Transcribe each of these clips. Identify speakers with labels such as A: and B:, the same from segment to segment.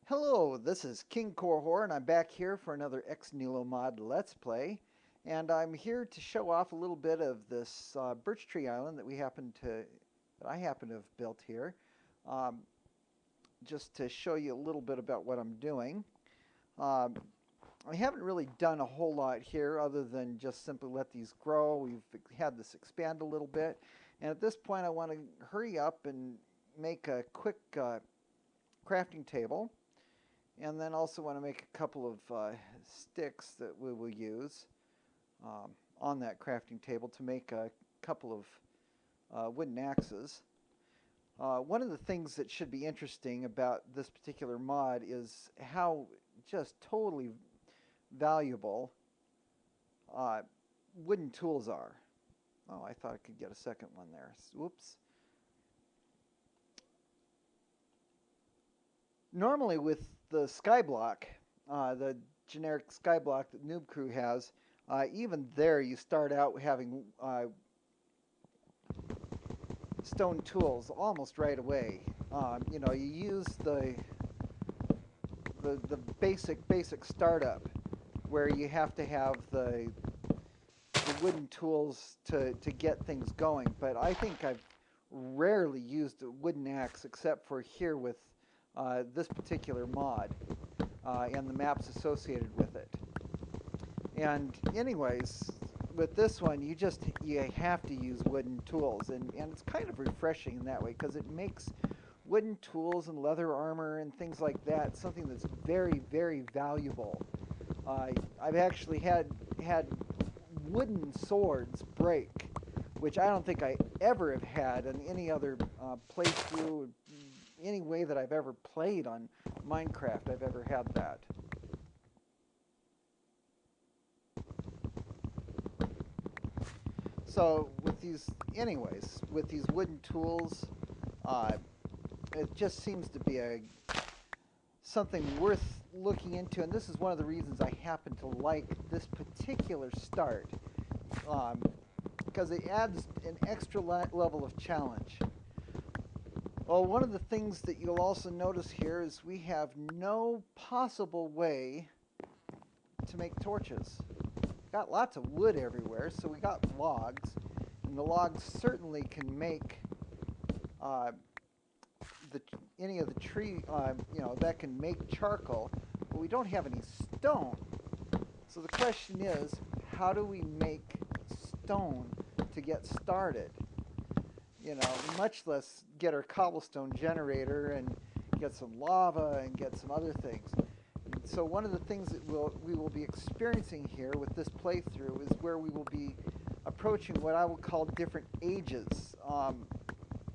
A: Hello, this is King Korhor, and I'm back here for another Ex Nihlo mod Let's Play. And I'm here to show off a little bit of this Birch Tree Island that I happen to have built here. Um, just to show you a little bit about what I'm doing. Um, I haven't really done a whole lot here other than just simply let these grow. We've had this expand a little bit. And at this point I want to hurry up and make a quick crafting table. And then also want to make a couple of sticks that we will use on that crafting table to make a couple of wooden axes. One of the things that should be interesting about this particular mod is how just totally valuable wooden tools are. Oh, I thought I could get a second one there. Whoops. Normally with the skyblock, the generic skyblock that Noob Crew has, even there you start out having stone tools almost right away. You know, you use the basic startup where you have to have the wooden tools to get things going. But I think I've rarely used a wooden axe except for here with this particular mod and the maps associated with it. And anyways, with this one, you have to use wooden tools, and it's kind of refreshing in that way because it makes wooden tools and leather armor and things like that something that's very, very valuable. I've actually had wooden swords break, which I don't think I ever have had in any other playthrough, any way that I've ever played on Minecraft. I've ever had that. So with these wooden tools, it just seems to be something worth looking into, and this is one of the reasons I happen to like this particular start, because it adds an extra level of challenge. Well, one of the things that you'll also notice here is we have no possible way to make torches. Got lots of wood everywhere, so we got logs, and the logs certainly can make any of the tree, you know, that can make charcoal, but we don't have any stone. So the question is, how do we make stone to get started? You know, much less get our cobblestone generator and get some lava and get some other things. And so one of the things that we will be experiencing here with this playthrough is where we will be approaching what I will call different ages.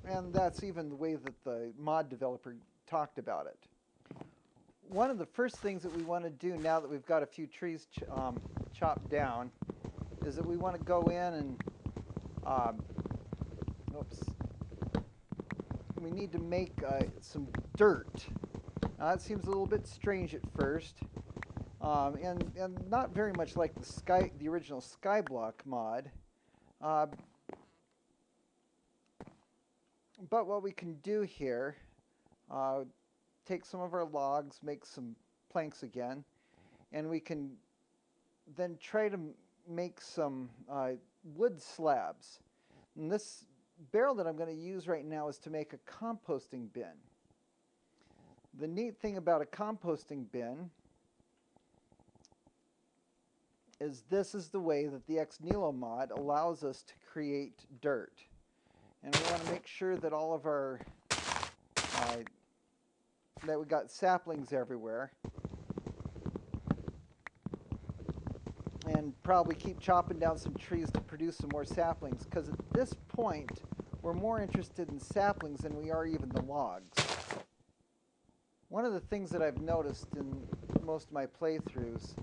A: And that's even the way that the mod developer talked about it. One of the first things that we want to do now that we've got a few trees chopped down is that we want to go in and we need to make some dirt. Now that seems a little bit strange at first, and not very much like the original Skyblock mod. But what we can do here, take some of our logs, make some planks again, and we can then try to make some wood slabs. And this barrel that I'm going to use right now is to make a composting bin. The neat thing about a composting bin is this is the way that the Ex Nihlo mod allows us to create dirt. And we want to make sure that all of our, that we got saplings everywhere. And probably keep chopping down some trees to produce some more saplings, because at this point we're more interested in saplings than we are even the logs. One of the things that I've noticed in most of my playthroughs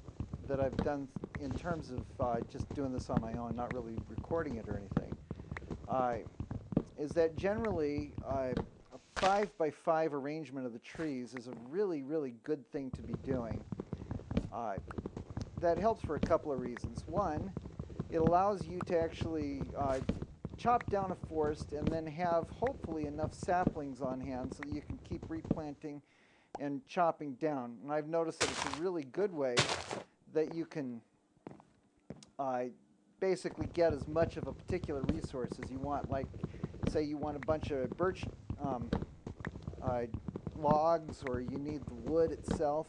A: that I've done in terms of just doing this on my own, not really recording it or anything, is that generally a 5x5 arrangement of the trees is a really, really good thing to be doing. That helps for a couple of reasons. One, it allows you to actually chop down a forest and then have hopefully enough saplings on hand so that you can keep replanting and chopping down. And I've noticed that it's a really good way that you can basically get as much of a particular resource as you want. Like, say you want a bunch of birch logs, or you need the wood itself.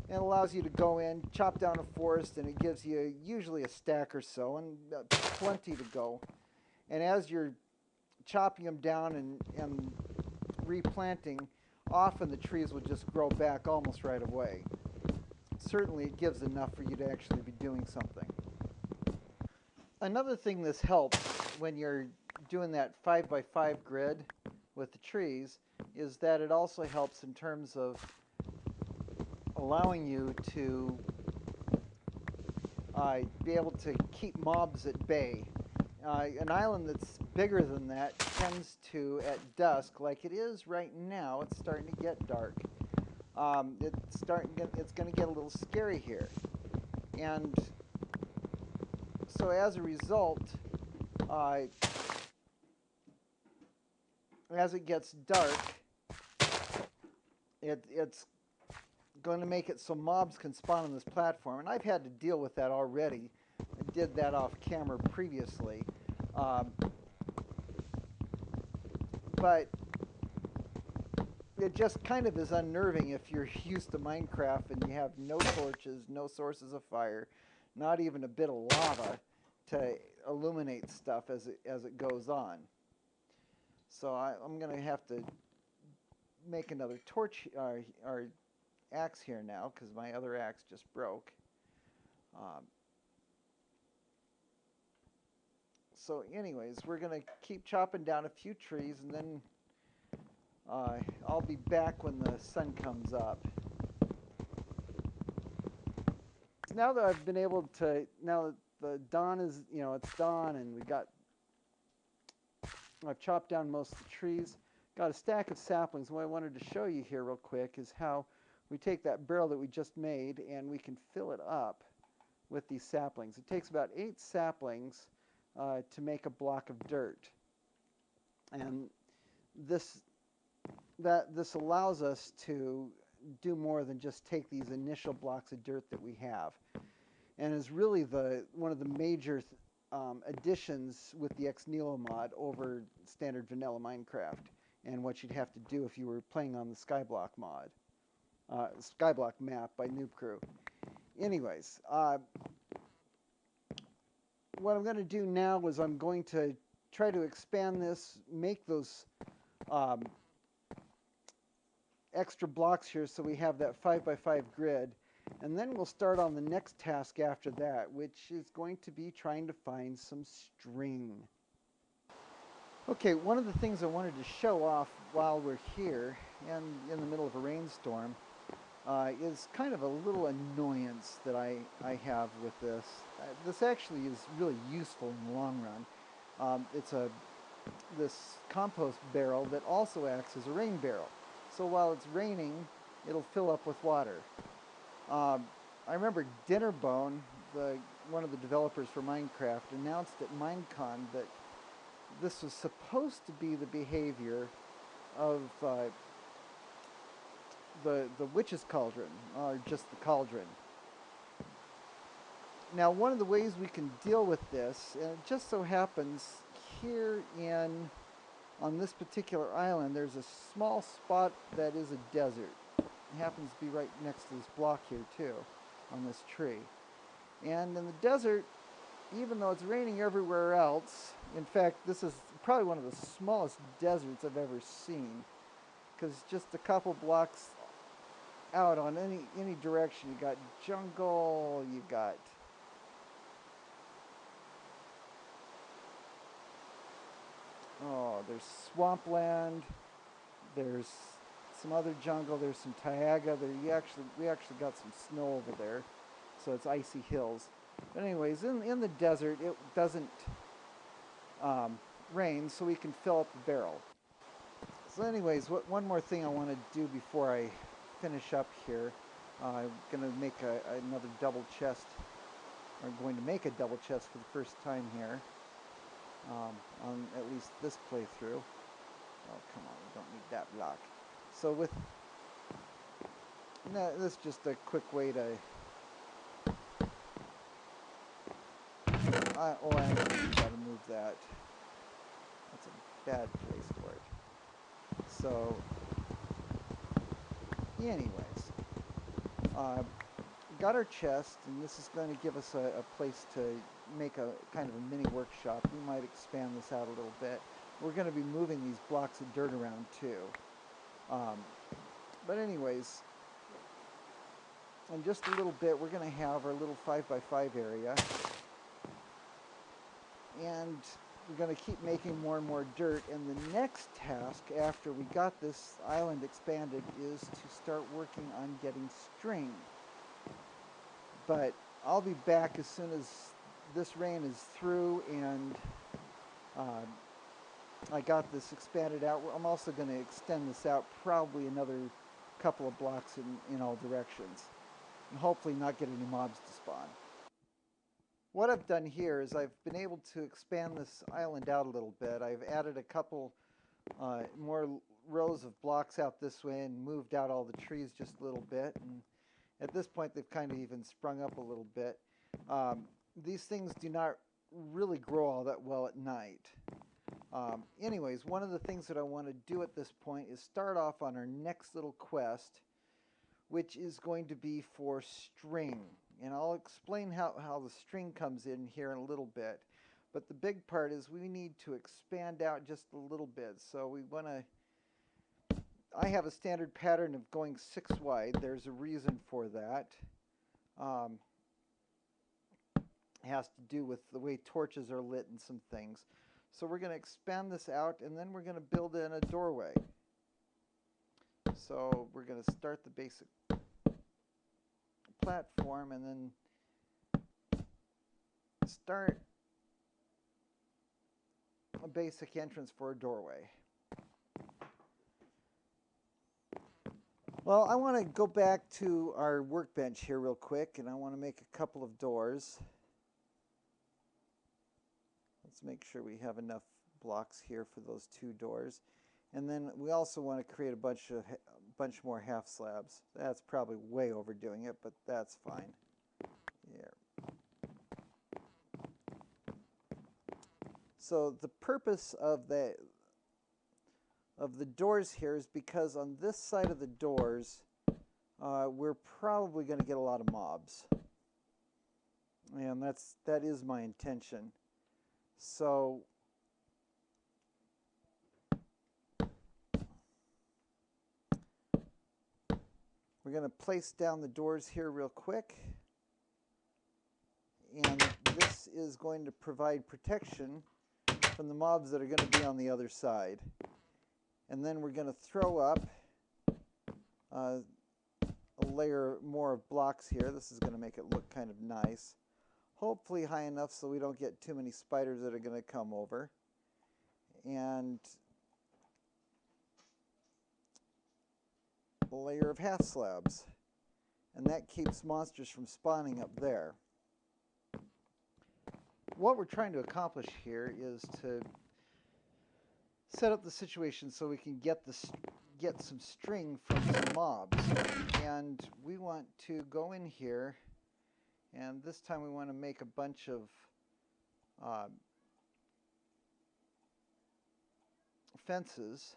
A: And it allows you to go in, chop down a forest, and it gives you usually a stack or so, and plenty to go. And as you're chopping them down and replanting, often the trees will just grow back almost right away. Certainly it gives enough for you to actually be doing something. Another thing this helps when you're doing that 5x5 grid with the trees is that it also helps in terms of allowing you to be able to keep mobs at bay. An island that's bigger than that tends to, at dusk, like it is right now, it's starting to get dark. It's going to get a little scary here. And so as a result, as it gets dark, it's going to make it so mobs can spawn on this platform. And I've had to deal with that already. I did that off camera previously. But it just kind of is unnerving if you're used to Minecraft and you have no torches, no sources of fire, not even a bit of lava to illuminate stuff as it goes on. So I'm going to have to make another torch or axe here now, because my other axe just broke. So anyways, we're going to keep chopping down a few trees, and then I'll be back when the sun comes up. Now that I've been able to, now that the dawn is, it's dawn, and I've chopped down most of the trees, got a stack of saplings. What I wanted to show you here real quick is how we take that barrel that we just made and we can fill it up with these saplings. It takes about 8 saplings to make a block of dirt. And this allows us to do more than just take these initial blocks of dirt that we have. And is really one of the major additions with the Ex Nihlo mod over standard vanilla Minecraft, and what you'd have to do if you were playing on the Skyblock mod. Skyblock map by Noob Crew. Anyways, what I'm going to do now is I'm going to try to expand this, make those extra blocks here so we have that 5x5 grid, and then we'll start on the next task after that, which is going to be trying to find some string. Okay, one of the things I wanted to show off while we're here and in the middle of a rainstorm is kind of a little annoyance that I have with this. This actually is really useful in the long run. It's this compost barrel that also acts as a rain barrel. So while it's raining, it'll fill up with water. I remember Dinnerbone, one of the developers for Minecraft, announced at Minecon that this was supposed to be the behavior of the witch's cauldron, or just the cauldron. Now, one of the ways we can deal with this, and it just so happens here on this particular island, there's a small spot that is a desert. It happens to be right next to this block here too, on this tree. And in the desert, even though it's raining everywhere else, in fact, this is probably one of the smallest deserts I've ever seen, because just a couple blocks out on any direction, you got jungle, you got there's swampland, there's some other jungle, there's some taiga. We actually got some snow over there, so it's icy hills. But anyways, in the desert, it doesn't rain, so we can fill up the barrel. So anyways, one more thing I want to do before I finish up here. I'm going to make another double chest. I'm going to make a double chest for the first time here, on at least this playthrough. Oh, come on, we don't need that block. So This is just a quick way to... I gotta move that. That's a bad place for it. So, anyways, got our chest, and this is going to give us a place to make a kind of a mini workshop. We might expand this out a little bit. We're going to be moving these blocks of dirt around too. But anyways, in just a little bit, we're going to have our little 5x5 area. And we're going to keep making more and more dirt. And the next task, after we got this island expanded, is to start working on getting string. But I'll be back as soon as this rain is through and I got this expanded out. I'm also going to extend this out probably another couple of blocks in all directions. And hopefully not get any mobs to spawn. What I've done here is I've been able to expand this island out a little bit. I've added a couple more rows of blocks out this way and moved out all the trees just a little bit. And at this point, they've kind of even sprung up a little bit. These things do not really grow all that well at night. Anyways, one of the things that I want to do at this point is start off on our next little quest, which is going to be for string. And I'll explain how the string comes in here in a little bit. But the big part is we need to expand out just a little bit. So we want to... I have a standard pattern of going 6 wide. There's a reason for that. It has to do with the way torches are lit and some things. So we're going to expand this out, and then we're going to build in a doorway. So we're going to start the basic platform and then start a basic entrance for a doorway. Well, I want to go back to our workbench here real quick, and I want to make a couple of doors. Let's make sure we have enough blocks here for those 2 doors. And then we also want to create a bunch more half slabs. That's probably way overdoing it, but that's fine. Here. So the purpose of the doors here is because on this side of the doors, we're probably going to get a lot of mobs. And that is my intention. So we're going to place down the doors here real quick. And this is going to provide protection from the mobs that are going to be on the other side. And then we're going to throw up a layer more of blocks here. This is going to make it look kind of nice. Hopefully high enough so we don't get too many spiders that are going to come over. And a layer of half slabs. And that keeps monsters from spawning up there. What we're trying to accomplish here is to set up the situation so we can get some string from some mobs. And we want to go in here, and this time we want to make a bunch of fences.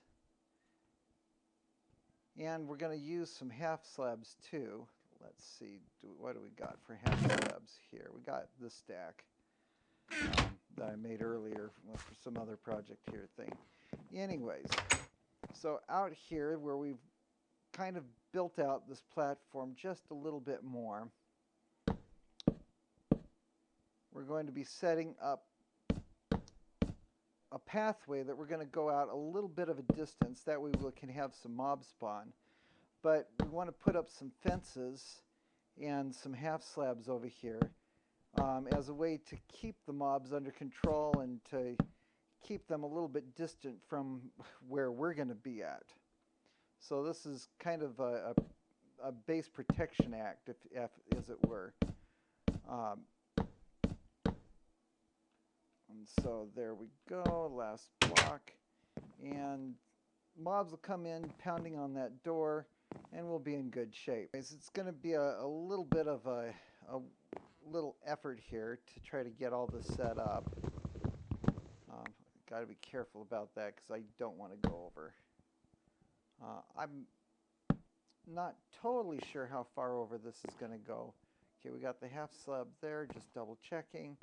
A: And we're going to use some half slabs too. Let's see, what do we got for half slabs here? We got this stack that I made earlier for some other project here thing. Anyways, so out here where we've kind of built out this platform just a little bit more, we're going to be setting up a pathway that we're going to go out a little bit of a distance. That way we can have some mob spawn. But we want to put up some fences and some half slabs over here as a way to keep the mobs under control and to keep them a little bit distant from where we're going to be at. So this is kind of a base protection act, if as it were. And so there we go, last block. And mobs will come in pounding on that door. and we'll be in good shape. It's going to be a little bit of a little effort here to try to get all this set up. Got to be careful about that because I don't want to go over. I'm not totally sure how far over this is going to go. Okay, we got the half slab there, just double checking.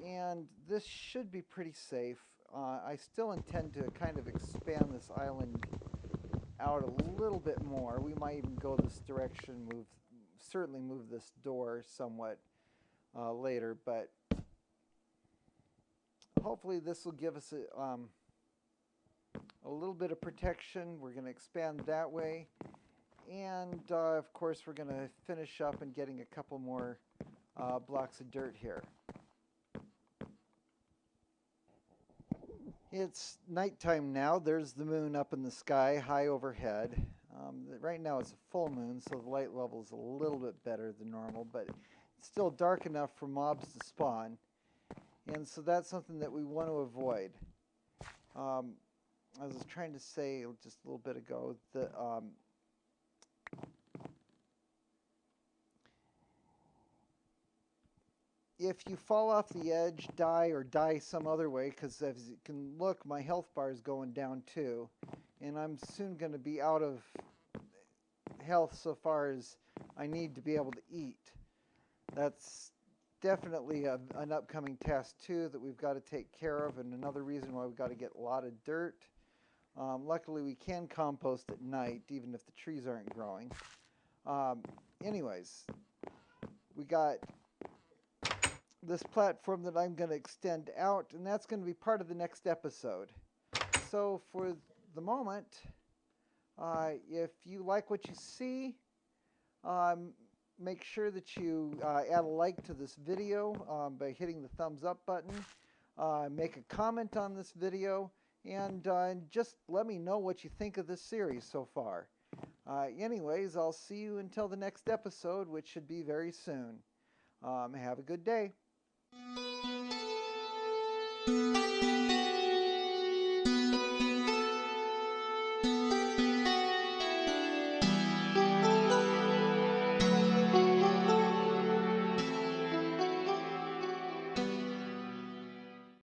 A: And this should be pretty safe. I still intend to kind of expand this island out a little bit more. We might even go this direction, certainly move this door somewhat later, but hopefully this will give us a little bit of protection. We're going to expand that way. And of course we're going to finish up and getting a couple more blocks of dirt here. It's nighttime now. There's the moon up in the sky, high overhead. Right now it's a full moon, so the light level is a little bit better than normal, but it's still dark enough for mobs to spawn. And so that's something that we want to avoid. As I was trying to say just a little bit ago, that if you fall off the edge, die, or die some other way, because as you can look, my health bar is going down too, and I'm soon going to be out of health so far as I need to be able to eat. That's definitely an upcoming task too that we've got to take care of, and another reason why we've got to get a lot of dirt. Luckily we can compost at night even if the trees aren't growing. Anyways, we got this platform that I'm going to extend out, and that's going to be part of the next episode. So for the moment, if you like what you see, make sure that you add a like to this video by hitting the thumbs up button. Make a comment on this video, and just let me know what you think of this series so far. Anyways, I'll see you until the next episode, which should be very soon. Have a good day.